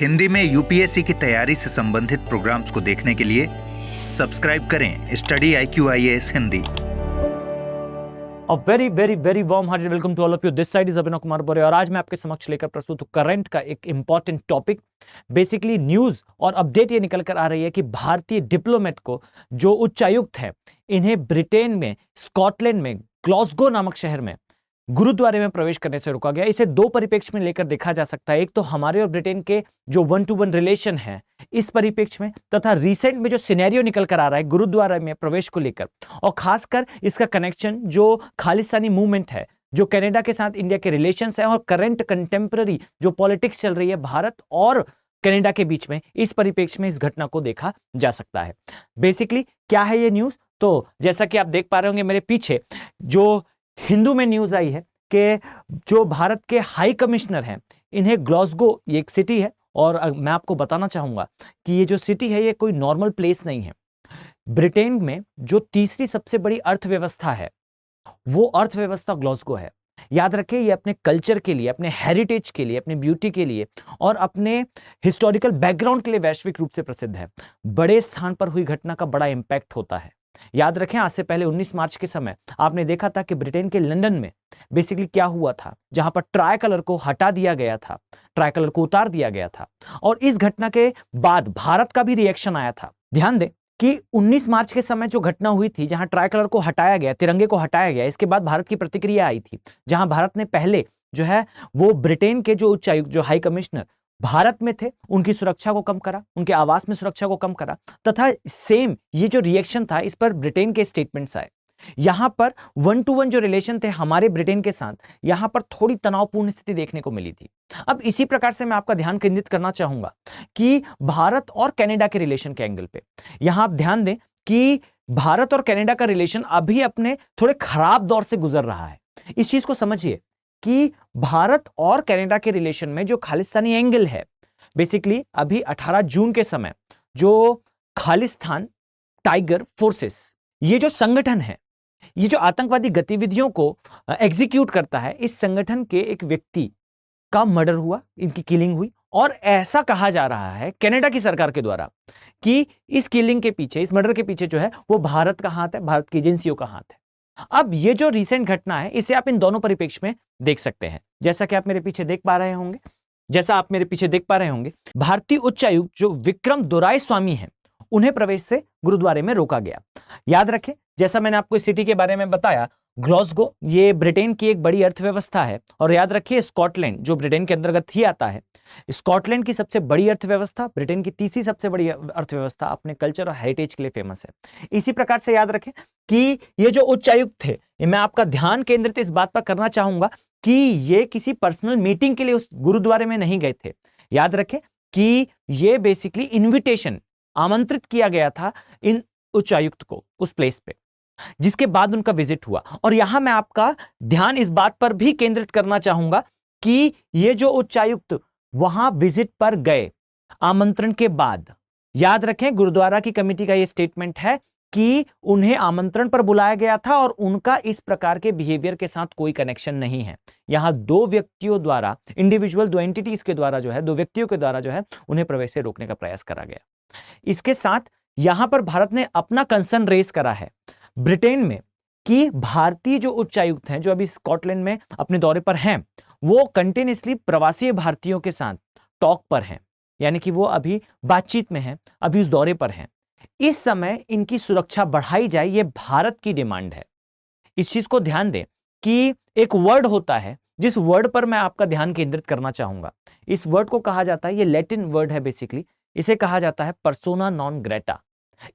हिंदी में यूपीएससी की तैयारी से संबंधित प्रोग्राम्स को देखने के लिए सब्सक्राइब करें study IQIAS Hindi. A very very very warm hearted welcome to all of you. This side is Abhinav Kumar बोरे और आज मैं आपके समक्ष लेकर प्रस्तुत हूँ करंट का एक इंपॉर्टेंट टॉपिक। बेसिकली न्यूज और अपडेट ये निकल कर आ रही है कि भारतीय डिप्लोमेट को जो उच्चायुक्त है, इन्हें ब्रिटेन में स्कॉटलैंड में ग्लासगो नामक शहर में गुरुद्वारे में प्रवेश करने से रोका गया। इसे दो परिप्रेक्ष्य में लेकर देखा जा सकता है। एक तो हमारे और ब्रिटेन के जो 1-to-1 रिलेशन है इस परिप्रेक्ष्य में, तथा रिसेंट में जो सिनेरियो निकल कर आ रहा है गुरुद्वारा में प्रवेश को लेकर, और खासकर इसका कनेक्शन जो खालिस्तानी मूवमेंट है, जो कनाडा के साथ इंडिया के रिलेशंस है और करंट कंटेम्पररी जो पॉलिटिक्स चल रही है भारत और कनाडा के बीच में, इस परिप्रेक्ष्य में इस घटना को देखा जा सकता है। बेसिकली क्या है ये न्यूज? तो जैसा कि आप देख पा रहे होंगे मेरे पीछे, जो हिंदू में न्यूज आई है कि जो भारत के हाई कमिश्नर हैं, इन्हें ग्लासगो, ये एक सिटी है और मैं आपको बताना चाहूंगा कि ये जो सिटी है ये कोई नॉर्मल प्लेस नहीं है। ब्रिटेन में जो तीसरी सबसे बड़ी अर्थव्यवस्था है वो अर्थव्यवस्था ग्लासगो है। याद रखें, ये अपने कल्चर के लिए, अपने हेरिटेज के लिए, अपने ब्यूटी के लिए और अपने हिस्टोरिकल बैकग्राउंड के लिए वैश्विक रूप से प्रसिद्ध है। बड़े स्थान पर हुई घटना का बड़ा इंपैक्ट होता है। याद रखें, आज से पहले 19 मार्च के समय आपने देखा था कि ब्रिटेन के लंदन में बेसिकली क्या हुआ था, जहां पर ट्राई कलर को हटा दिया गया था, ट्राई कलर को उतार दिया गया था। और इस घटना के बाद भारत का भी रिएक्शन आया था। ध्यान दें कि 19 मार्च के समय जो घटना हुई थी, जहां ट्राई कलर को हटाया गया, तिरंगे को हटाया गया, इसके बाद भारत की प्रतिक्रिया आई थी, जहां भारत ने पहले जो है वो ब्रिटेन के जो उच्चायुक्त, जो हाई कमिश्नर भारत में थे, उनकी सुरक्षा को कम करा, उनके आवास में सुरक्षा को कम करा, तथा सेम ये जो रिएक्शन था इस पर ब्रिटेन के स्टेटमेंट्स आए। यहां पर 1-to-1 जो रिलेशन थे हमारे ब्रिटेन के साथ, यहां पर थोड़ी तनावपूर्ण स्थिति देखने को मिली थी। अब इसी प्रकार से मैं आपका ध्यान केंद्रित करना चाहूंगा कि भारत और कनाडा के रिलेशन के एंगल पे। यहां आप ध्यान दें कि भारत और कनाडा का रिलेशन अभी अपने थोड़े खराब दौर से गुजर रहा है। इस चीज को समझिए कि भारत और कनाडा के रिलेशन में जो खालिस्तानी एंगल है, बेसिकली अभी 18 जून के समय जो खालिस्तान टाइगर फोर्सेस, ये जो संगठन है, ये जो आतंकवादी गतिविधियों को एग्जीक्यूट करता है, इस संगठन के एक व्यक्ति का मर्डर हुआ, इनकी किलिंग हुई। और ऐसा कहा जा रहा है कनाडा की सरकार के द्वारा कि इस किलिंग के पीछे, इस मर्डर के पीछे जो है वो भारत का हाथ है, भारत की एजेंसियों का हाथ है। अब ये जो रीसेंट घटना है, इसे आप इन दोनों परिप्रेक्ष्य में देख सकते हैं। जैसा कि आप मेरे पीछे देख पा रहे होंगे, भारतीय उच्चायुक्त जो विक्रम दोराईस्वामी हैं, उन्हें प्रवेश से गुरुद्वारे में रोका गया। याद रखें, जैसा मैंने आपको इस सिटी के बारे में बताया, ग्लासगो ये ब्रिटेन की एक बड़ी अर्थव्यवस्था है। और याद रखिए, स्कॉटलैंड जो ब्रिटेन के अंतर्गत ही आता है, स्कॉटलैंड की सबसे बड़ी अर्थव्यवस्था, ब्रिटेन की तीसरी सबसे बड़ी अर्थव्यवस्था अपने कल्चर और हेरिटेज के लिए फेमस है। इसी प्रकार से याद रखें कि ये जो उच्चायुक्त थे, मैं आपका ध्यान केंद्रित इस बात पर करना चाहूंगा कि ये किसी पर्सनल मीटिंग के लिए उस गुरुद्वारे में नहीं गए थे। याद रखें कि ये बेसिकली इन्विटेशन, आमंत्रित किया गया था इन उच्चायुक्त को उस प्लेस पे, जिसके बाद उनका विजिट हुआ। और यहां मैं आपका ध्यान इस बात पर भी केंद्रित करना चाहूंगा कि ये जो उच्चायुक्त वहां विजिट पर गए आमंत्रण के बाद, याद रखें गुरुद्वारा की कमेटी का यह स्टेटमेंट है कि उन्हें आमंत्रण पर बुलाया गया था और उनका इस प्रकार के बिहेवियर के साथ कोई कनेक्शन नहीं है। यहां दो व्यक्तियों द्वारा, इंडिविजुअल, दो एंटिटीज के द्वारा जो है, दो व्यक्तियों के द्वारा जो है उन्हें प्रवेश से रोकने का प्रयास करा गया। इसके साथ यहां पर भारत ने अपना कंसर्न रेज करा है ब्रिटेन में कि भारतीय जो उच्चायुक्त हैं, जो अभी स्कॉटलैंड में अपने दौरे पर हैं, वो कंटिन्यूअसली प्रवासी भारतीयों के साथ टॉक पर हैं, यानी कि वो अभी बातचीत में हैं, अभी उस दौरे पर हैं। इस समय इनकी सुरक्षा बढ़ाई जाए, ये भारत की डिमांड है। इस चीज को ध्यान दें कि एक वर्ड होता है, जिस वर्ड पर मैं आपका ध्यान केंद्रित करना चाहूंगा, इस वर्ड को कहा जाता है, ये लैटिन वर्ड है बेसिकली, इसे कहा जाता है पर्सोना नॉन ग्रेटा।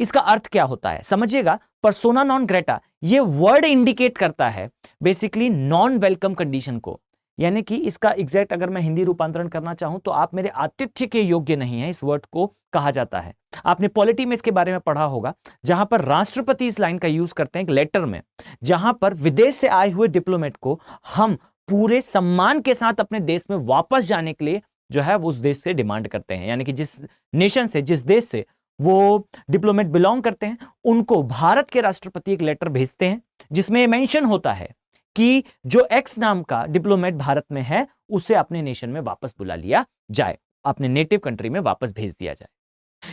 इसका अर्थ क्या होता है समझिएगा। पर्सोना नॉन ग्रेटा ये वर्ड इंडिकेट करता है बेसिकली नॉन वेलकम कंडीशन को, यानी कि इसका एग्जैक्ट अगर मैं हिंदी रूपांतरण करना चाहूं तो आप मेरे आतिथ्य के योग्य नहीं है, इस वर्ड को कहा जाता है। आपने पॉलिटी में इसके बारे में पढ़ा होगा, जहां पर राष्ट्रपति इस लाइन का यूज करते हैं एक लेटर में, जहां पर विदेश से आए हुए डिप्लोमेट को हम पूरे सम्मान के साथ अपने देश में वापस जाने के लिए जो है वो उस देश से डिमांड करते हैं, यानी कि जिस नेशन से, जिस देश से वो डिप्लोमेट बिलोंग करते हैं, उनको भारत के राष्ट्रपति एक लेटर भेजते हैं जिसमें मेंशन होता है कि जो एक्स नाम का डिप्लोमेट भारत में है उसे अपने नेशन में वापस बुला लिया जाए। अपने नेटिव कंट्री में वापस भेज दिया जाए।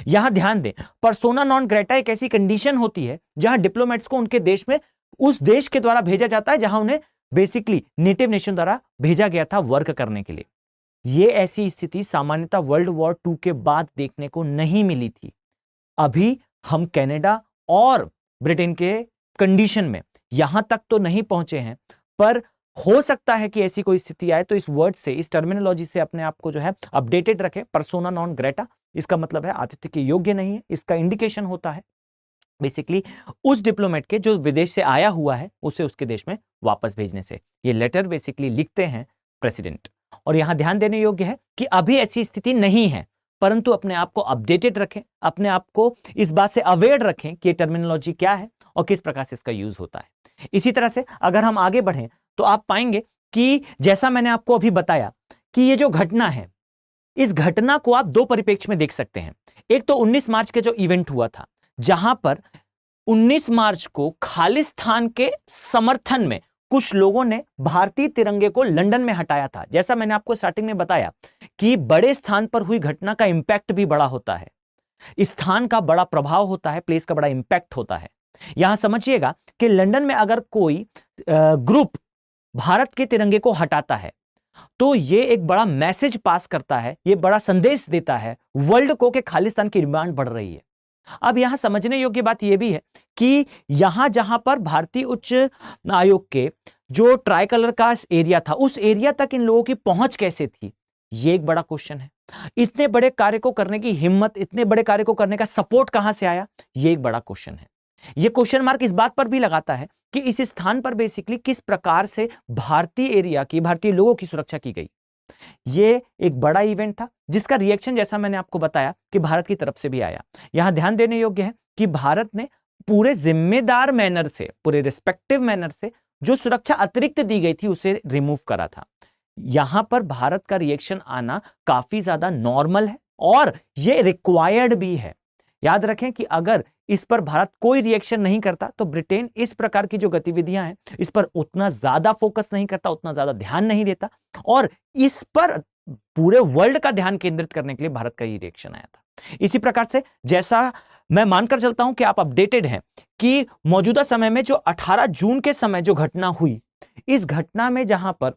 यहां ध्यान दें, पर्सोना नॉन ग्रेटा एक ऐसी कंडीशन होती है जहां डिप्लोमेट्स को उनके देश में उस देश के द्वारा भेजा जाता है जहां उन्हें बेसिकली नेटिव नेशन द्वारा भेजा गया था वर्क करने के लिए। यह ऐसी स्थिति सामान्यतः वर्ल्ड वॉर 2 के बाद देखने को नहीं मिली थी। अभी हम कनाडा और ब्रिटेन के कंडीशन में यहां तक तो नहीं पहुंचे हैं, पर हो सकता है कि ऐसी कोई स्थिति आए, तो इस वर्ड से, इस टर्मिनोलॉजी से अपने आप को जो है अपडेटेड रखें। पर्सोना नॉन ग्रेटा, इसका मतलब है आतिथ्य के योग्य नहीं है। इसका इंडिकेशन होता है बेसिकली उस डिप्लोमेट के जो विदेश से आया हुआ है उसे उसके देश में वापस भेजने से। ये लेटर बेसिकली लिखते हैं प्रेसिडेंट। और यहां ध्यान देने योग्य है कि अभी ऐसी स्थिति नहीं है, परंतु अपने आप को अपडेटेड रखें, अपने आप को इस बात से अवेयर रखें कि ये टर्मिनोलॉजी क्या है और किस प्रकार से इसका यूज होता है। इसी तरह से अगर हम आगे बढ़ें तो आप पाएंगे कि जैसा मैंने आपको अभी बताया कि ये जो घटना है, इस घटना को आप दो परिप्रेक्ष्य में देख सकते हैं। एक तो 19 मार्च के जो इवेंट हुआ था, जहां पर 19 मार्च को खालिस्तान के समर्थन में कुछ लोगों ने भारतीय तिरंगे को लंदन में हटाया था। जैसा मैंने आपको स्टार्टिंग में बताया कि बड़े स्थान पर हुई घटना का इंपैक्ट भी बड़ा होता है, स्थान का बड़ा प्रभाव होता है, प्लेस का बड़ा इंपैक्ट होता है। यहां समझिएगा कि लंदन में अगर कोई ग्रुप भारत के तिरंगे को हटाता है तो यह एक बड़ा मैसेज पास करता है, यह बड़ा संदेश देता है वर्ल्ड को कि खालिस्तान की डिमांड बढ़ रही है। अब यहां समझने योग्य बात यह भी है कि यहां जहां पर भारतीय उच्च आयोग के जो ट्राई कलर का एरिया था, उस एरिया तक इन लोगों की पहुंच कैसे थी, यह एक बड़ा क्वेश्चन है। इतने बड़े कार्य को करने की हिम्मत, इतने बड़े कार्य को करने का सपोर्ट कहां से आया, यह एक बड़ा क्वेश्चन है। यह क्वेश्चन मार्क इस बात पर भी लगाता है कि इस स्थान पर बेसिकली किस प्रकार से भारतीय एरिया की, भारतीय लोगों की सुरक्षा की गई। यह एक बड़ा इवेंट था जिसका रिएक्शन, जैसा मैंने आपको बताया, कि भारत की तरफ से भी आया। यहां ध्यान देने योग्य है कि भारत ने पूरे जिम्मेदार मैनर से, पूरे रिस्पेक्टिव मैनर से जो सुरक्षा अतिरिक्त दी गई थी उसे रिमूव करा था। यहां पर भारत का रिएक्शन आना काफी ज्यादा नॉर्मल है और यह रिक्वायर्ड भी है। याद रखें कि अगर इस पर भारत कोई रिएक्शन नहीं करता तो ब्रिटेन इस प्रकार की जो गतिविधियां हैं इस पर उतना ज्यादा फोकस नहीं करता, उतना ज्यादा ध्यान नहीं देता, और इस पर पूरे वर्ल्ड का ध्यान केंद्रित करने के लिए भारत का ये रिएक्शन आया था। इसी प्रकार से जैसा मैं मानकर चलता हूं कि आप अपडेटेड हैं कि मौजूदा समय में जो 18 जून के समय जो घटना हुई, इस घटना में जहां पर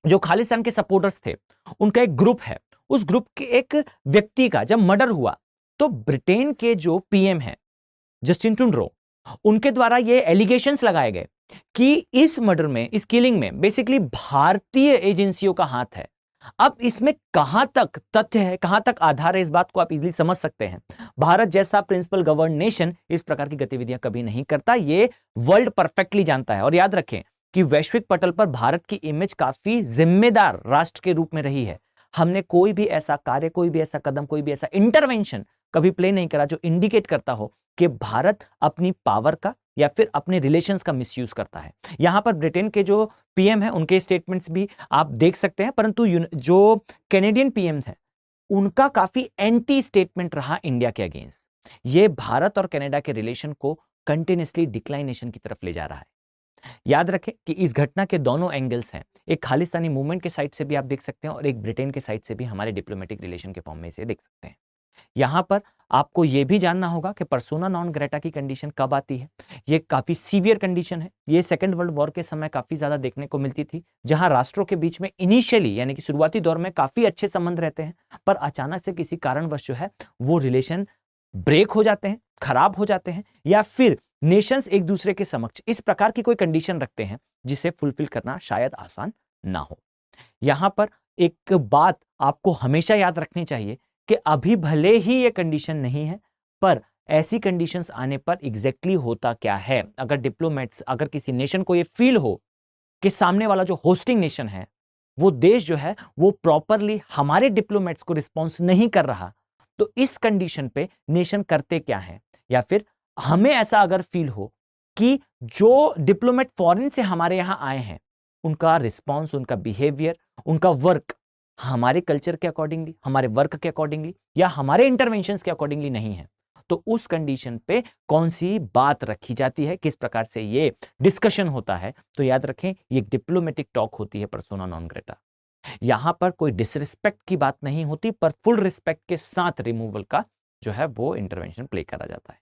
जो खालिस्तान के सपोर्टर्स थे उनका एक ग्रुप है, उस ग्रुप के एक व्यक्ति का जब मर्डर हुआ तो ब्रिटेन के जो पीएम है जस्टिन ट्रूडो, उनके द्वारा ये एलिगेशंस लगाए गए कि इस मर्डर में, इस किलिंग में बेसिकली भारतीय एजेंसियों का हाथ है। अब इसमें कहां तक तथ्य है, कहां तक आधार है, इस बात को आप इजीली समझ सकते हैं। भारत जैसा प्रिंसिपल गवर्न नेशन इस प्रकार की गतिविधियां कभी नहीं करता, ये वर्ल्ड परफेक्टली जानता है। और याद रखें कि वैश्विक पटल पर भारत की इमेज काफी जिम्मेदार राष्ट्र के रूप में रही है। हमने कोई भी ऐसा कार्य, कोई भी ऐसा कदम, कोई भी ऐसा इंटरवेंशन कभी प्ले नहीं करा जो इंडिकेट करता हो कि भारत अपनी पावर का या फिर अपने रिलेशंस का मिसयूज करता है। यहां पर ब्रिटेन के जो पीएम हैं उनके स्टेटमेंट्स भी आप देख सकते हैं, परंतु जो कैनेडियन पीएम्स हैं उनका काफी एंटी स्टेटमेंट रहा इंडिया के अगेंस्ट। ये भारत और कनाडा के रिलेशन को कंटिन्यूअसली डिक्लाइनेशन की तरफ ले जा रहा है। याद रखें कि इस घटना के दोनों एंगल्स हैं, एक खालिस्तानी मूवमेंट के साइड से भी आप देख सकते हैं और एक ब्रिटेन के साइड से भी हमारे डिप्लोमेटिक रिलेशन के फॉर्म में इसे देख सकते हैं। यहां पर आपको यह भी जानना होगा कि पर्सोना नॉन ग्रेटा की कंडीशन कब आती है। यह काफी सीवियर कंडीशन है। यह सेकेंड वर्ल्ड वॉर के समय काफी ज्यादा देखने को मिलती थी, जहां राष्ट्रों के बीच में इनिशियली यानी कि शुरुआती दौर में काफी अच्छे संबंध रहते हैं, पर अचानक से किसी कारणवश जो है वो रिलेशन ब्रेक हो जाते हैं, खराब हो जाते हैं, या फिर नेशंस एक दूसरे के समक्ष इस प्रकार की कोई कंडीशन रखते हैं जिसे फुलफिल करना शायद आसान ना हो। यहां पर एक बात आपको हमेशा याद रखनी चाहिए कि अभी भले ही ये कंडीशन नहीं है, पर ऐसी कंडीशंस आने पर एग्जैक्टली होता क्या है। अगर डिप्लोमेट्स, अगर किसी नेशन को ये फील हो कि सामने वाला जो होस्टिंग नेशन है वो देश जो है वो प्रॉपरली हमारे डिप्लोमेट्स को रिस्पॉन्स नहीं कर रहा, तो इस कंडीशन पे नेशन करते क्या है। या फिर हमें ऐसा अगर फील हो कि जो डिप्लोमेट फॉरेन से हमारे यहां आए हैं उनका रिस्पॉन्स, उनका बिहेवियर, उनका वर्क हमारे कल्चर के अकॉर्डिंगली, हमारे वर्क के अकॉर्डिंगली या हमारे इंटरवेंशंस के अकॉर्डिंगली नहीं है, तो उस कंडीशन पे कौन सी बात रखी जाती है, किस प्रकार से ये डिस्कशन होता है। तो याद रखें ये डिप्लोमेटिक टॉक होती है पर्सोना नॉन ग्रेटा। यहां पर कोई डिसरिस्पेक्ट की बात नहीं होती, पर फुल रिस्पेक्ट के साथ रिमूवल का जो है वो इंटरवेंशन प्ले करा जाता है।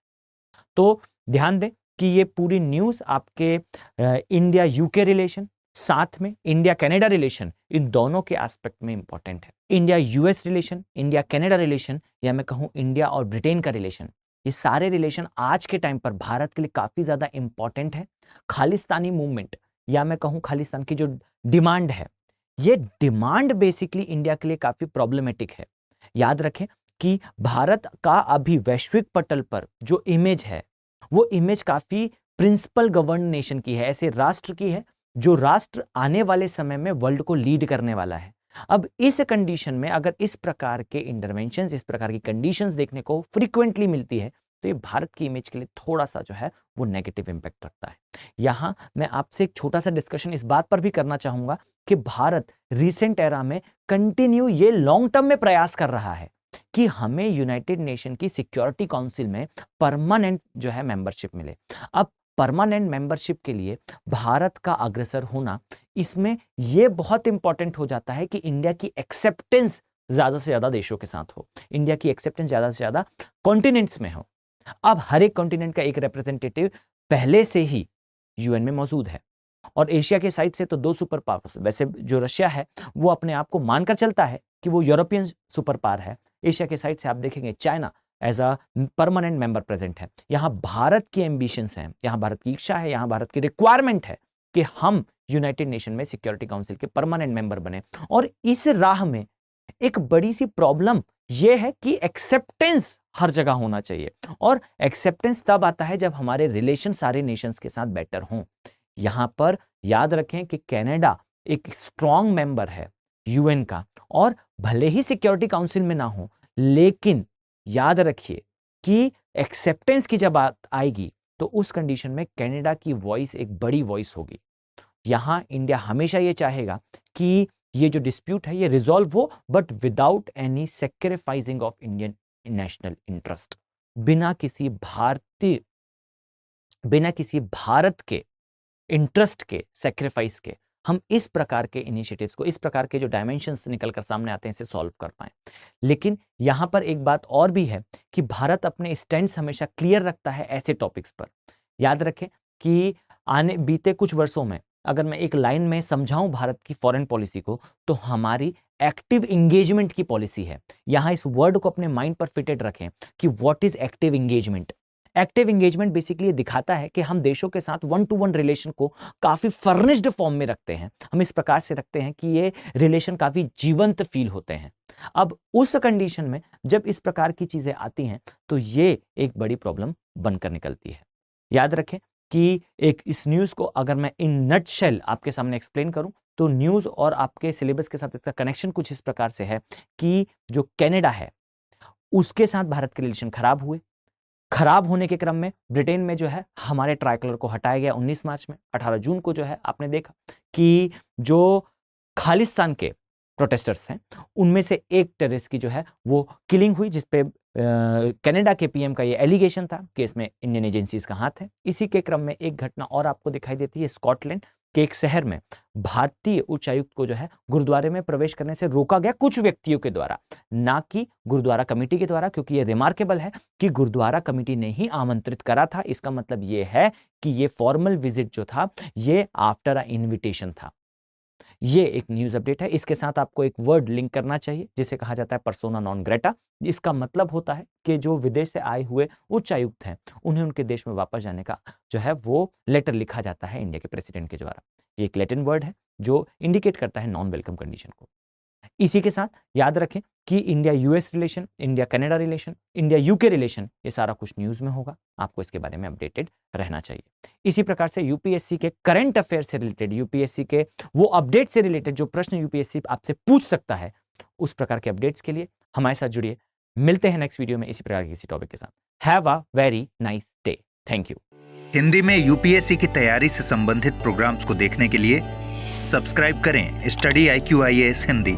तो ध्यान दें कि ये पूरी न्यूज आपके इंडिया यूके रिलेशन, साथ में इंडिया कनाडा रिलेशन, इन दोनों के एस्पेक्ट में इंपॉर्टेंट है। India US relation, India Canada relation, या मैं कहूं इंडिया और ब्रिटेन का रिलेशन, ये सारे रिलेशन आज के टाइम पर भारत के लिए काफी ज्यादा इंपॉर्टेंट है। खालिस्तानी मूवमेंट, या मैं कहूं खालिस्तान की जो डिमांड है, ये डिमांड बेसिकली इंडिया के लिए काफी प्रॉब्लमेटिक है। याद रखें कि भारत का अभी वैश्विक पटल पर जो इमेज है, वो इमेज काफी प्रिंसिपल गवर्न नेशन की है, ऐसे राष्ट्र की है जो राष्ट्र आने वाले समय में वर्ल्ड को लीड करने वाला है। अब इस कंडीशन में अगर इस प्रकार के इंटरवेंशंस, इस प्रकार की कंडीशंस देखने को फ्रीक्वेंटली मिलती है, तो ये भारत की इमेज के लिए थोड़ा सा जो है वो नेगेटिव इंपैक्ट रखता है। यहां मैं आपसे एक छोटा सा डिस्कशन इस बात पर भी करना चाहूंगा कि भारत रिसेंट एरा में कंटिन्यू ये लॉन्ग टर्म में प्रयास कर रहा है कि हमें यूनाइटेड नेशन की सिक्योरिटी काउंसिल में परमानेंट जो है मेंबरशिप मिले। अब परमानेंट मेंबरशिप के लिए भारत का अग्रसर होना, इसमें यह बहुत इंपॉर्टेंट हो जाता है कि इंडिया की एक्सेप्टेंस ज्यादा से ज्यादा देशों के साथ हो, इंडिया की एक्सेप्टेंस ज्यादा से ज्यादा कॉन्टिनेंट्स में हो। अब हर एक कॉन्टिनेंट का एक रिप्रेजेंटेटिव पहले से ही यूएन में मौजूद है, और एशिया के साइड से तो 2 सुपर पावर्स, वैसे जो रशिया है वो अपने आप को मानकर चलता है कि वो यूरोपियन सुपर पावर है। एशिया के साइड से आप देखेंगे China as a permanent member present है। यहां भारत की एम्बिशंस हैं, यहां भारत की इच्छा है, यहां भारत की रिक्वायरमेंट है कि हम यूनाइटेड नेशन में सिक्योरिटी काउंसिल के परमानेंट मेंबर बने। और इस राह में एक बड़ी सी प्रॉब्लम यह है कि एक्सेप्टेंस हर जगह होना चाहिए, और एक्सेप्टेंस तब आता है जब हमारे रिलेशन सारे नेशंस के साथ बेटर हों। यहां पर याद रखें कि कनाडा एक स्ट्रॉन्ग मेंबर है यूएन का, और भले ही सिक्योरिटी काउंसिल में ना हो, लेकिन याद रखिए कि एक्सेप्टेंस की जब बात आएगी तो उस कंडीशन में कनाडा की वॉइस एक बड़ी वॉइस होगी। यहां इंडिया हमेशा ये चाहेगा कि ये जो डिस्प्यूट है ये रिजॉल्व हो, but without any sacrificing of Indian national interest, बिना किसी भारत के इंटरेस्ट के सेक्रीफाइस के हम इस प्रकार के इनिशिएटिव्स को, इस प्रकार के जो डायमेंशंस निकलकर सामने आते हैं, इसे सॉल्व कर पाएं। लेकिन यहां पर एक बात और भी है कि भारत अपने स्टैंड्स हमेशा क्लियर रखता है ऐसे टॉपिक्स पर। याद रखें कि बीते कुछ वर्षों में अगर मैं एक लाइन में समझाऊं भारत की फॉरेन पॉलिसी को, तो हमारी एक्टिव एंगेजमेंट की पॉलिसी है। यहां इस वर्ड को अपने माइंड पर फिटेड रखें कि what is active engagement. Active engagement basically दिखाता है कि हम देशों के साथ 1-to-1 रिलेशन को काफी फर्निश्ड फॉर्म में रखते हैं। हम इस प्रकार से रखते हैं कि ये रिलेशन काफी जीवंत फील होते हैं। अब उस कंडीशन में जब इस प्रकार की चीजें आती हैं तो ये एक बड़ी प्रॉब्लम बनकर निकलती है। याद रखें कि एक इस न्यूज को अगर मैं इन नटशेल आपके सामने एक्सप्लेन करूं, तो न्यूज और आपके सिलेबस के साथ इसका कनेक्शन कुछ इस प्रकार से है कि जो कनाडा है उसके साथ भारत के रिलेशन खराब हुए। खराब होने के क्रम में ब्रिटेन में जो है हमारे ट्राइकलर को हटाया गया 19 मार्च में। 18 जून को जो है आपने देखा कि जो खालिस्तान के प्रोटेस्टर्स हैं उनमें से एक टेररिस्ट की जो है वो किलिंग हुई, जिसपे कनाडा के पीएम का ये एलिगेशन था कि इसमें इंडियन एजेंसीज का हाथ है। इसी के क्रम में एक घटना और आपको दिखाई देती है, स्कॉटलैंड के एक शहर में भारतीय उच्चायुक्त को जो है गुरुद्वारे में प्रवेश करने से रोका गया कुछ व्यक्तियों के द्वारा, ना कि गुरुद्वारा कमेटी के द्वारा, क्योंकि ये रिमार्केबल है कि गुरुद्वारा कमेटी ने ही आमंत्रित करा था। इसका मतलब ये है कि ये फॉर्मल विजिट जो था ये आफ्टर अ इन्विटेशन था। ये एक न्यूज अपडेट है। इसके साथ आपको एक वर्ड लिंक करना चाहिए जिसे कहा जाता है पर्सोना नॉन ग्रेटा। इसका मतलब होता है कि जो विदेश से आए हुए उच्चायुक्त हैं उन्हें उनके देश में वापस जाने का जो है वो लेटर लिखा जाता है इंडिया के प्रेसिडेंट के द्वारा। ये एक लैटिन वर्ड है जो इंडिकेट करता है नॉन वेलकम कंडीशन को। इसी के साथ याद रखें कि India US relation, India Canada relation, India UK relation, ये सारा कुछ न्यूज में होगा। आपको इसके बारे में अपडेटेड रहना चाहिए। इसी प्रकार से यूपीएससी के करंट अफेयर से रिलेटेड, यूपीएससी के वो अपडेट से रिलेटेड जो प्रश्न यूपीएससी आपसे पूछ सकता है, उस प्रकार के अपडेट्स के लिए हमारे साथ जुड़िए। मिलते हैं नेक्स्ट वीडियो में इसी प्रकार के किसी टॉपिक के साथ। Have a very nice day. Thank you. Hindi में यूपीएससी की तैयारी से संबंधित प्रोग्राम्स को देखने के लिए सब्सक्राइब करें स्टडी IQ IAS हिंदी।